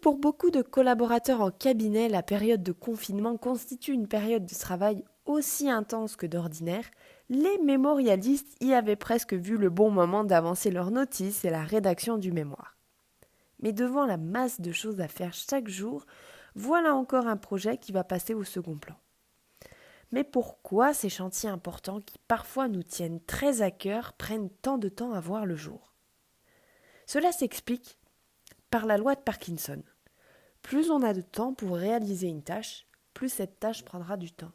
pour beaucoup de collaborateurs en cabinet, la période de confinement constitue une période de travail aussi intense que d'ordinaire, les mémorialistes y avaient presque vu le bon moment d'avancer leurs notices et la rédaction du mémoire. Mais devant la masse de choses à faire chaque jour, voilà encore un projet qui va passer au second plan. Mais pourquoi ces chantiers importants qui parfois nous tiennent très à cœur prennent tant de temps à voir le jour ? Cela s'explique par la loi de Parkinson. Plus on a de temps pour réaliser une tâche, plus cette tâche prendra du temps.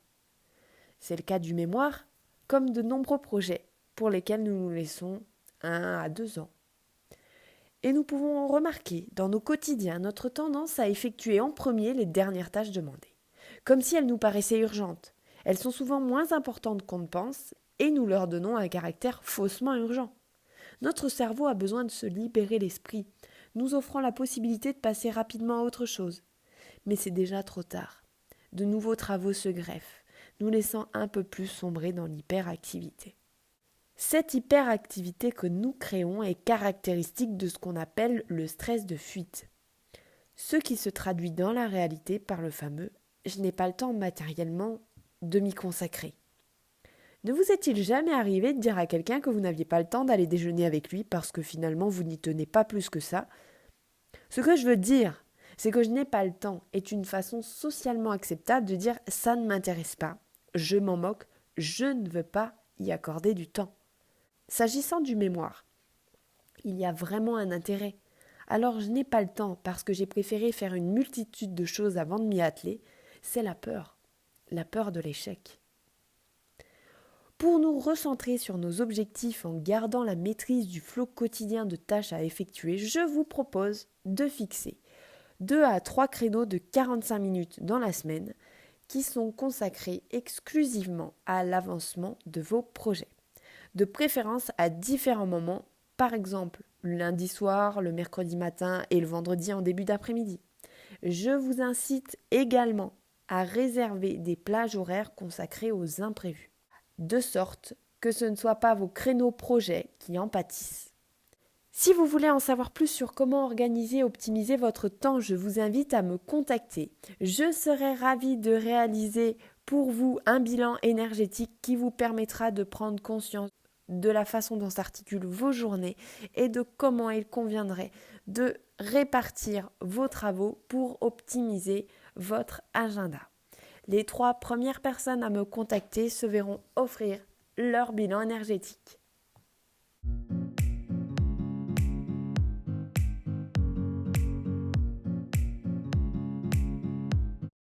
C'est le cas du mémoire, comme de nombreux projets pour lesquels nous nous laissons 1 à 2 ans. Et nous pouvons remarquer dans nos quotidiens notre tendance à effectuer en premier les dernières tâches demandées, comme si elles nous paraissaient urgentes. Elles sont souvent moins importantes qu'on ne pense et nous leur donnons un caractère faussement urgent. Notre cerveau a besoin de se libérer l'esprit, nous offrant la possibilité de passer rapidement à autre chose. Mais c'est déjà trop tard. De nouveaux travaux se greffent, nous laissant un peu plus sombrer dans l'hyperactivité. Cette hyperactivité que nous créons est caractéristique de ce qu'on appelle le stress de fuite, ce qui se traduit dans la réalité par le fameux « je n'ai pas le temps matériellement de m'y consacrer ». Ne vous est-il jamais arrivé de dire à quelqu'un que vous n'aviez pas le temps d'aller déjeuner avec lui parce que finalement vous n'y tenez pas plus que ça ? Ce que je veux dire, c'est que je n'ai pas le temps est une façon socialement acceptable de dire ça ne m'intéresse pas, je m'en moque, je ne veux pas y accorder du temps. S'agissant du mémoire, il y a vraiment un intérêt. Alors je n'ai pas le temps parce que j'ai préféré faire une multitude de choses avant de m'y atteler, c'est la peur de l'échec. Pour nous recentrer sur nos objectifs en gardant la maîtrise du flot quotidien de tâches à effectuer, je vous propose de fixer 2 à 3 créneaux de 45 minutes dans la semaine qui sont consacrés exclusivement à l'avancement de vos projets. De préférence à différents moments, par exemple le lundi soir, le mercredi matin et le vendredi en début d'après-midi. Je vous incite également à réserver des plages horaires consacrées aux imprévus, de sorte que ce ne soient pas vos créneaux projets qui en pâtissent. Si vous voulez en savoir plus sur comment organiser et optimiser votre temps, je vous invite à me contacter. Je serai ravie de réaliser pour vous un bilan énergétique qui vous permettra de prendre conscience de la façon dont s'articulent vos journées et de comment il conviendrait de répartir vos travaux pour optimiser votre agenda. Les 3 premières personnes à me contacter se verront offrir leur bilan énergétique.